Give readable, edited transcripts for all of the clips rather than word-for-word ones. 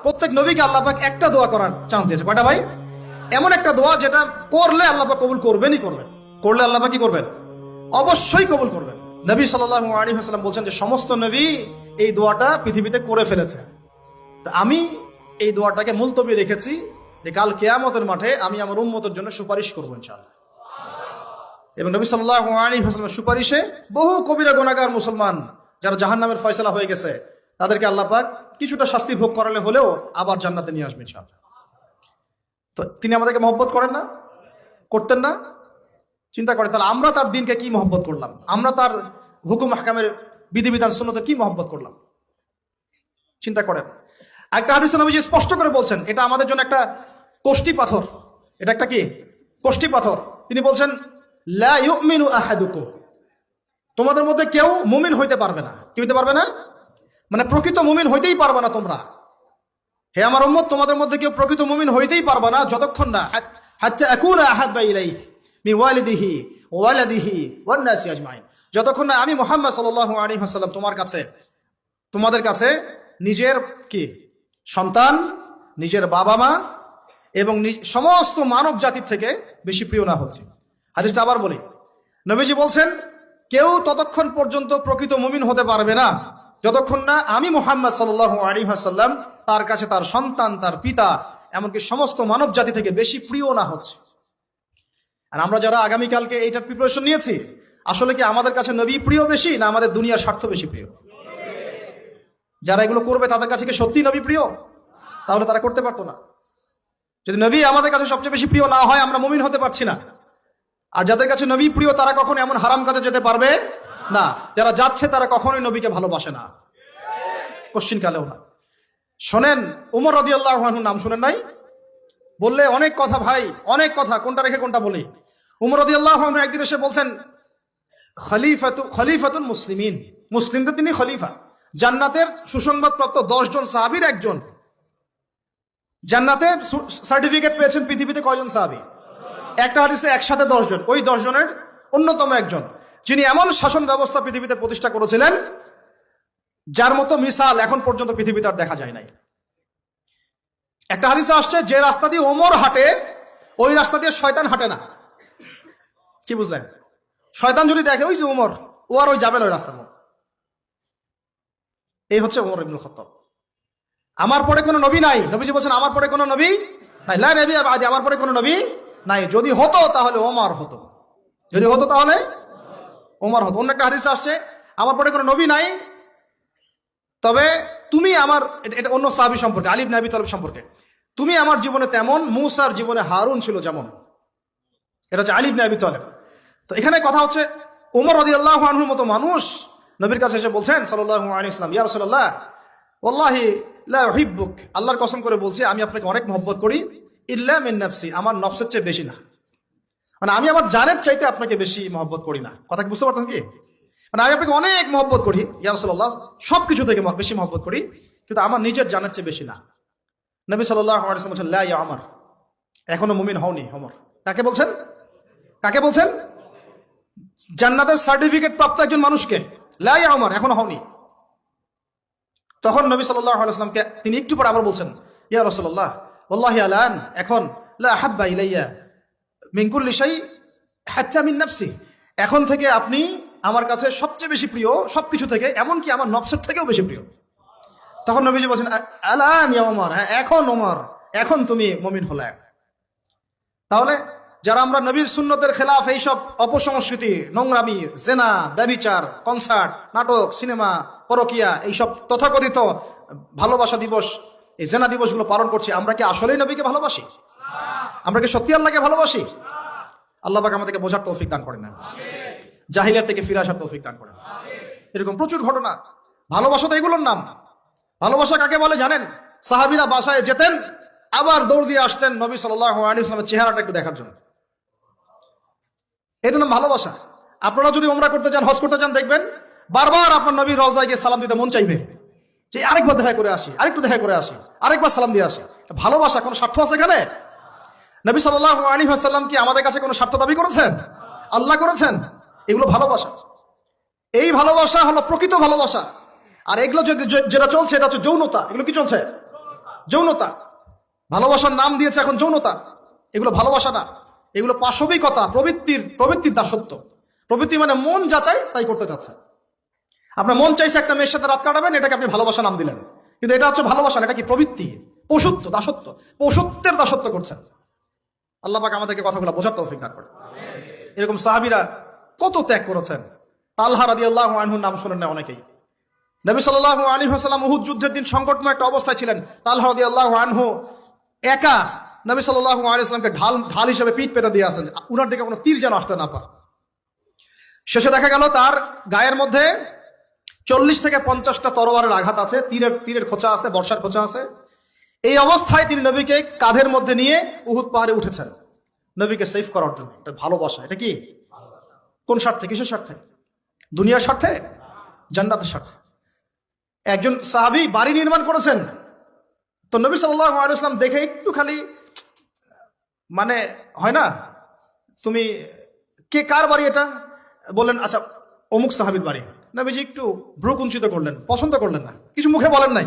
প্রত্যেক নবীকে আল্লাহ পাক একটা দোয়া করার চান্স দিয়েছে। কয়টা ভাই? এমন একটা দোয়া যেটা করলে আল্লাহ পাক কবুল করবেনই করবেন, করলে আল্লাহ পাক কি করবেন? অবশ্যই কবুল করবেন। নবী সাল্লাল্লাহু আলাইহি ওয়াসাল্লাম বলছেন যে সমস্ত নবী এই দোয়াটা পৃথিবীতে করে ফেলেছে। তো আমি এই দোয়াটাকে মুলতবি রেখেছি যে কাল কিয়ামতের মাঠে আমি আমার উম্মতের জন্য সুপারিশ করবো ইনশাআল্লাহ। এবং নবী সাল্লাল্লাহু আলাইহি ওয়াসাল্লামের সুপারিশে বহু কবিরা গুনাহগার মুসলমান যারা জাহান্নামের ফয়সালা হয়ে গেছে তাদেরকে আল্লাহ পাক কিছুটা শাস্তি ভোগ করালে হলেও আবার জান্নাতে নিয়ে আসবেন ইনশাআল্লাহ। তো তিনি আমাদেরকে মহব্বত করেন না? করতেন না? চিন্তা করে তাহলে আমরা তার দিনকে কি মহব্বত করলাম, আমরা তার হুকুম আহকামের বিধিবিধান সুন্নতে কি মহব্বত করলাম, চিন্তা করেন। একটা হাদিসে নবীজি স্পষ্ট করে বলছেন, এটা আমাদের জন্য একটা কষ্টি পাথর। এটা একটা কি কষ্টি পাথর। তিনি বলছেন লা ইউমিনু আহাদুকুম, তোমাদের মধ্যে কেউ মুমিন হইতে পারবে না। কি হইতে পারবে না? মানে প্রকৃত মুমিন হইতেই পারবে না তোমরা, হে আমার উম্মত, তোমাদের মধ্যে কেউ প্রকৃত মুমিন হইতেই পারবে না যতক্ষণ না হাত্তা আকুনা আহাব্বা ইলাইহি মিন ওয়ালিদিহি ওয়া ওয়ালাদিহি ওয়ান নাসি আজমাইন, যতক্ষণ না আমি মুহাম্মদ সাল্লাল্লাহু আলাইহি ওয়াসাল্লাম তোমাদের কাছে নিজের কি সন্তান, নিজের বাবা মা এবং সমস্ত মানব জাতির থেকে বেশি প্রিয় না হচ্ছে। হাদিসটা আবার বলি, নবীজি বলছেন কেউ ততক্ষণ পর্যন্ত প্রকৃত মুমিন হতে পারবে না যতক্ষণ না আমি মুহাম্মদ সাল্লাল্লাহু আলাইহি ওয়াসাল্লাম তার কাছে তার সন্তান, তার পিতা, এমনকি সমস্ত মানব জাতি থেকে বেশি প্রিয় না হচ্ছে। আর আমরা যারা আগামীকালকে এইটার প্রিপারেশন নিয়েছি, আসলে কি আমাদের কাছে নবী প্রিয় বেশি না আমাদের দুনিয়ার স্বার্থ বেশি প্রিয়? যারা এগুলো করবে তাদের কাছে কি সত্যি নবী প্রিয়? তাহলে তারা করতে পারতো না। যদি নবী আমাদের কাছে সবচেয়ে বেশি প্রিয় না হয়, আমরা মুমিন হতে পারছি না। আর যাদের কাছে নবী প্রিয় তারা কখনো এমন হারাম কাজে যেতে পারবে না। যারা যাচ্ছে তারা কখনোই নবীকে ভালোবাসে না, কোশ্চিন কালেও না। শোনেন, উমর রাদিয়াল্লাহু আনহুর নাম শুনেন নাই? বললে অনেক কথা ভাই, অনেক কথা, কোনটা রেখে কোনটা বলি। উমর রাদিয়াল্লাহু আনহু একদিন এসে বলছেন খলিফাতুল মুসলিমিন, মুসলিমদের তিনি খলিফা। জান্নাতের সুসংবাদপ্রাপ্ত 10 জন সাহাবীর একজন। জান্নাতের সার্টিফিকেট পেয়েছেন পৃথিবীতে কয়জন সাহাবী? একটা হাদিসে একসাথে 10 জন। ওই 10 জনের অন্যতম একজন, যিনি এমন শাসন ব্যবস্থা পৃথিবীতে প্রতিষ্ঠা করেছিলেন যার মতো মিসাল এখন পর্যন্ত পৃথিবীতে আর দেখা যায় নাই। একটা হাদিসে আসছে যে রাস্তা দিয়ে ওমর হাঁটে ওই রাস্তা দিয়ে শয়তান হাঁটে না। কি বুঝলেন? শয়তান যদি দেখে ওই যে ওমর, ও আর ওই যাবে না ওই রাস্তার মধ্যে। এই হচ্ছে ওমর ইবনুল খাত্তাব। আমার পরে কোনো নবী নাই। নবীজি বলছেন আমার পরে কোনো নবী নাই, লা নবী বাদি, আমার পরে কোনো নবী নাই। যদি হতো তাহলে ওমর হতো, যদি হতো তাহলে ওমর হতো। অন্য একটা হাদিসে আসছে আমার পরে কোনো নবী নাই, তবে তুমি আমার, এটা অন্য সাহাবী সম্পর্কে, আলী ইবনে আবি তালিব সম্পর্কে, তুমি আমার জীবনে তেমন মূসার জীবনে হারুন ছিল যেমন। এটা হচ্ছে আলী ইবনে আবি তালিব। তো এখানে কথা হচ্ছে ওমর রাদিয়াল্লাহু আনহুর মতো মানুষ নবীর কাছে এসে বলছেন সাল্লাল্লাহু আলাইহি ওয়াসাল্লাম, ইয়া রাসূলুল্লাহ ওয়াল্লাহি লা উহিব্বুক, আল্লাহর কসম করে বলছি আমি আপনাকে অনেক মহব্বত করি, ইল্লা মিন নাফসি, আমার নফসের চেয়ে বেশি না। মানে আমি আমার জানের চাইতে আপনাকে বেশি মহব্বত করি না। কথা কি বুঝতে পারতেন কি? মানে আমি আপনাকে অনেক মহব্বত করি ইয়া রাসূলুল্লাহ, সবকিছু থেকে বেশি মহব্বত করি, কিন্তু আমার নিজের জানের চেয়ে বেশি না। নবী সাল্লাল্লাহু আলাইহি ওয়াসাল্লাম বলেন লা ইয়া ওমর, এখনো মুমিন হওনি ওমর। কাকে বলছেন? কাকে বলছেন? জান্নাতের সার্টিফিকেট প্রাপ্ত একজন মানুষকে। লা ইয়া ওমর, এখনো হওনি। তখন নবী সাল্লাল্লাহু আলাইহি ওয়াসাল্লামকে তিনি একটু পরে আবার বলছেন, ইয়া রাসূলুল্লাহ ওয়াল্লাহি আলান, এখন লা আহাব্বা ইলাইয়া মিন কুল্লি শাই হাত্তা মিন নাফসি, এখন থেকে আপনি আমার কাছে সবচেয়ে বেশি প্রিয় সবকিছু থেকে, এমনকি আমার নফসের থেকেও বেশি প্রিয়। তখন নবীজি বলছেন আলান ইয়া ওমর, হ্যাঁ এখন ওমর, এখন তুমি মুমিন হলে। তাহলে যারা আমরা নবীর সুন্নতের খেলাফ এইসব অপসংস্কৃতি, নোংরামি, জেনা, ব্যভিচার, কনসার্ট, নাটক, সিনেমা, পরকিয়া, এইসব তথাকথিত ভালোবাসা দিবস, এই জেনা দিবসগুলো পালন করছি, আমরা কি আসলেই নবীকে ভালোবাসি? আমরা কি সত্যি আল্লাহকে ভালোবাসি? আল্লাহ পাক আমাদেরকে বোঝার তৌফিক দান করেন না, জাহিলিয়াত থেকে ফিরে আসার তৌফিক দান করেন। এরকম প্রচুর ঘটনা। ভালোবাসা তো এগুলোর নাম। ভালোবাসা কাকে বলে জানেন? সাহাবীরা বাসায় যেতেন, আবার দৌড় দিয়ে আসতেন নবী সাল্লাল্লাহু আলাইহি ওয়াসাল্লামের চেহারাটা একটু দেখার জন্য। এটা নাম ভালোবাসা। আপনারা যদি উমরা করতে চান, হজ করতে চান, দেখবেন বারবার আপনার নবীর রওজায় গিয়ে সালাম দিতে মন চাইবে, যে আরেকবার দেখা করে আসি, আরেকটু দেখা করে আসি, আরেকবার সালাম দিয়ে আসি। ভালোবাসা কোনো স্বার্থ আছে এখানে? নবী সাল্লাল্লাহু আলাইহি ওয়াসাল্লাম কি আমাদের কাছে কোনো স্বার্থ দাবি করেছেন? আল্লাহ করেছেন। এগুলো ভালোবাসা। এই ভালোবাসা হলো প্রকৃত ভালোবাসা। আর এগুলো যেটা চলছে এটা হচ্ছে যৌনতা। এগুলো কি চলছে? যৌনতা। ভালোবাসার নাম দিয়েছে এখন যৌনতা। এগুলো ভালোবাসা না, এগুলো পাশবিকতা, প্রবৃত্তির দাসত্ব। প্রবৃত্তি মানে মন যা চাই তাই করতে চাচ্ছে। আপনার মন চাইছে একটা মেয়ের সাথে রাত কাটাবেন, এটাকে আপনি ভালোবাসা নাম দিলেন, কিন্তু এটা হচ্ছে ভালোবাসা না, এটা কি প্রবৃত্তি, পশুত্ব, দাসত্ব, পশুত্বের দাসত্ব করছেন। আল্লাহ পাক আমাদেরকে কথাগুলো বোঝার তৌফিক দান করে। এরকম সাহাবীরা কত ত্যাগ করেছেন। তালহা রাদিয়াল্লাহু আনহুর নাম শুনেন না অনেকেই। নবী সাল্লাল্লাহু আলাইহি ওয়াসাল্লাম উহুদ যুদ্ধের দিন সংকটময় একটা অবস্থায় ছিলেন। তালহা রাদিয়াল্লাহু আনহু একা নবী সাল্লাল্লাহু আলাইহি ওয়াসাল্লামকে ঢাল হিসেবে পিঠ পেতে দিয়ে আসেন, উনার দিকে কোনো তীর যেন আসতে না পারে। শেষে দেখা গেল তার গায়ের মধ্যে 40 থেকে 50টা তরবারের আঘাত আছে, তীরের খোঁচা আছে, বর্ষার খোঁচা আছে। এই অবস্থায় তিনি নবীকে কাঁধের মধ্যে নিয়ে উহুদ পাহাড়ে উঠেছেন নবীকে সেভ করার জন্য। এটা ভালোবাসা। এটা কি? কোন স্বার্থে? কিসের স্বার্থে? দুনিয়ার স্বার্থে? জান্নাতের স্বার্থে। একজন সাহাবী বাড়ি নির্মাণ করেছেন, তো নবী সাল্লাল্লাহু আলাইহি ওয়াসাল্লাম দেখে একটু খালি মানে হয় না, তুমি কে, কার বাড়ি এটা? বললেন আচ্ছা অমুক সাহাবীর বাড়ি। নবীজি একটু ভ্রু কুঞ্চিত করলেন, পছন্দ করলেন না, কিছু মুখে বলেন নাই,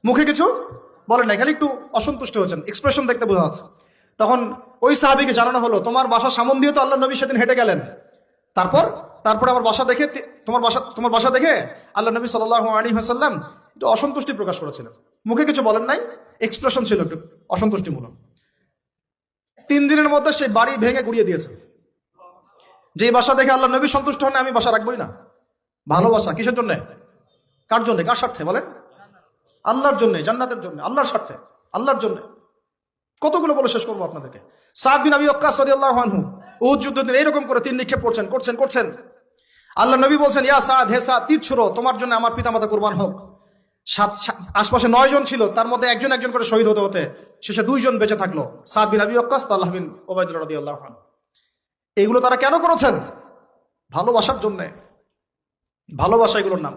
মুখে কিছু বলেন নাই, খালি একটু অসন্তুষ্ট হয়েছেন, এক্সপ্রেশন দেখতে বোঝা যাচ্ছে। তখন ওই সাহাবীকে জানানো হলো, তোমার বাসার সামন দিয়ে তো আল্লাহ নবী সেদিন হেঁটে গেলেন, তারপরে আমার বাসা দেখে, তোমার বাসা দেখে আল্লাহ নবী সাল্লাল্লাহু আলাইহি ওয়াসাল্লাম একটু অসন্তুষ্টি প্রকাশ করেছিলেন, মুখে কিছু বলেন নাই, এক্সপ্রেশন ছিল একটু অসন্তুষ্টিমূলক। 3 দিনের মধ্যে সেই বাড়ি ভেঙে গুড়িয়ে দিয়েছে। যে বাসা দেখে আল্লাহ নবী সন্তুষ্ট হন, আমি বাসা রাখবই না। ভালোবাসা কিসের জন্য? কার জন্য? কার স্বার্থে বলেন? আল্লাহর জন্য, জান্নাতের জন্য, আল্লাহর স্বার্থে, আল্লাহর জন্য। কতগুলো বলে শেষ করবো আপনাদেরকে। সাদ বিন আবি ওয়াক্কাস রাদিয়াল্লাহু আনহু উহুদ যুদ্ধের দিন এইরকম করে তীর নিক্ষেপ করছেন। আল্লাহ নবী বলছেন, ইয়া সাদ, হে সাদ, তীর ছুড়ো, তোমার জন্য আমার পিতামাতা কুরবান হোক। আশপাশে 9 জন ছিল, তার মধ্যে একজন করে শহীদ হতে শেষে 2 জন বেঁচে থাকলো, সাদ বিন আবি ওয়াক্কাস, তালহা বিন উবাইদুল্লাহ রাদিয়াল্লাহু আনহু। এগুলো তারা কেন করেছেন? ভালোবাসার জন্য। ভালোবাসা এগুলোর নাম।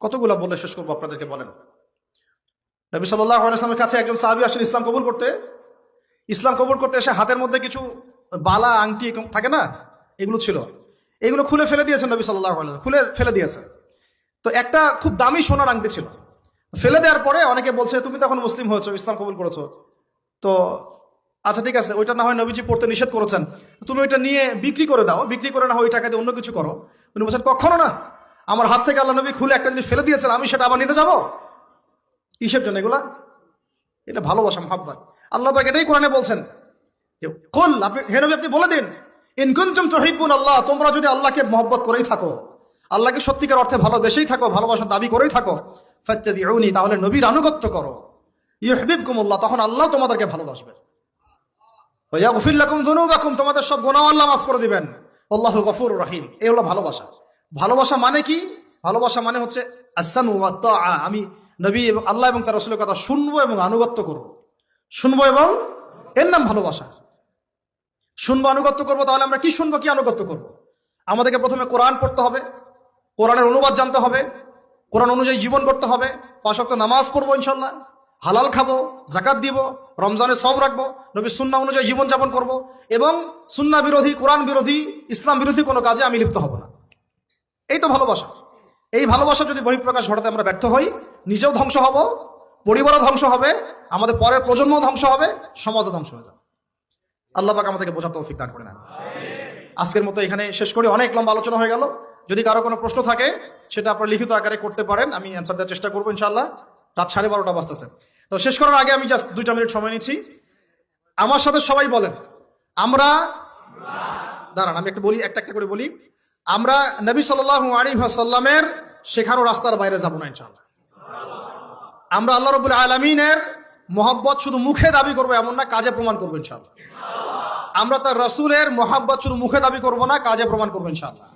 কতগুলো বলে শেষ করবো আপনাদেরকে বলেন। নবী সাল্লাল্লাহু আলাইহি ওয়াসাল্লামের কাছে একজন সাহাবী আসেন ইসলাম কবুল করতে এসে হাতের মধ্যে কিছু বালা, আংটি থাকে না, এগুলো ছিল, এগুলো খুলে ফেলে দিয়েছেন নবী সাল্লাল্লাহু আলাইহি ওয়াসাল্লাম, খুলে ফেলে দিয়েছেন। তো একটা খুব দামি সোনার আংটি ছিল, ফেলে দেওয়ার পরে অনেকে বলছে, তুমি তখন মুসলিম হয়েছো, ইসলাম কবুল করেছো, তো আচ্ছা ঠিক আছে, ওইটা না হয় নবীজি পড়তে নিষেধ করেছেন, তুমি ওইটা নিয়ে বিক্রি করে দাও, বিক্রি করে না হয় ওই টাকা দিয়ে অন্য কিছু করো। উনি বলছেন, কখনো না, আমার হাত থেকে আল্লাহ নবী খুলে একটা জিনিস ফেলে দিয়েছেন, আমি সেটা আবার নিতে যাবো? কিসের জন্য এগুলা? এটা ভালোবাসা, মহাব্বত। আল্লাহ পাক এটাই কোরআনে বলছেন যে কুল, হে নবী আপনি বলে দিন, ইন কুনতুম তুহিব্বুন আল্লাহ, তোমরা যদি আল্লাহকে মহব্বত করেই থাকো, আল্লাহকে সত্যিকার অর্থে ভালোবেসেই থাকো, ভালোবাসার দাবি করেই থাকো, ফাত্তাবিউনি, তাহলে নবীর আনুগত্য করো, ইউহিব্বুকুমুল্লাহ, তখন আল্লাহ তোমাদেরকে ভালোবাসবে, ওয়া ইয়াগফির লাকুম যুনুবাকুম, তোমাদের সব গুনাহ আল্লাহ মাফ করে দিবেন, আল্লাহু গফুরুর রহিম। এই হলো ভালোবাসা। ভালোবাসা মানে কি? ভালোবাসা মানে হচ্ছে আস-সামউ ওয়াত তাআ, আমি নবী এবং আল্লাহ এবং তার রাসূলের কথা শুনবো এবং আনুগত্য করব, শুনবো এবং এর নাম ভালোবাসা। শুনবো, আনুগত্য করবো, তাহলে আমরা কি শুনবো, কি আনুগত্য করব? আমাদেরকে প্রথমে কোরআন পড়তে হবে, কোরআনের অনুবাদ জানতে হবে, কোরআন অনুযায়ী জীবন করতে হবে, 5 ওয়াক্ত নামাজ পড়বো ইনশাল্লাহ, হালাল খাবো, যাকাত দিব, রমজানের সওম রাখবো, নবীর সুন্নাহ অনুযায়ী জীবন যাপন করব, এবং সুন্নাহ বিরোধী, কোরআন বিরোধী, ইসলাম বিরোধী কোনো কাজে আমি লিপ্ত হব না। এই তো ভালোবাসা। এই ভালোবাসা যদি বহিঃপ্রকাশ ঘটাতে আমরা ব্যর্থ হই, নিজেও ধ্বংস হব, পরিবারও ধ্বংস হবে, আমাদের পরের প্রজন্মও ধ্বংস হবে, সমাজও ধ্বংস হয়ে যাবে। আল্লাহ পাক আমাদেরকে বোঝার তৌফিক দান করে না। আজকের মতো এখানে শেষ করি, অনেক লম্বা আলোচনা হয়ে গেল। যদি কারো কোনো প্রশ্ন থাকে সেটা আপনারা লিখিত আকারে করতে পারেন, আমি অ্যান্সার দেওয়ার চেষ্টা করবো ইনশাআল্লাহ। রাত 12:30 বাজতেছে, তো শেষ করার আগে আমি জাস্ট 2টা মিনিট সময় নিচ্ছি। আমার সাথে সবাই বলেন, আমরা, দাঁড়ান আমি একটা বলি, একটা করে বলি, আমরা নবী সাল্লাল্লাহু আলাইহি ওয়াসাল্লামের শেখানো রাস্তার বাইরে যাব না ইনশাআল্লাহ। আমরা আল্লাহ রাব্বুল আলামিনের মহব্বত শুধু মুখে দাবি করবো এমন না, কাজে প্রমাণ করবো ইনশাআল্লাহ। আমরা তার রাসূলের মহব্বত শুধু মুখে দাবি করবো না, কাজে প্রমাণ করবো ইনশাআল্লাহ।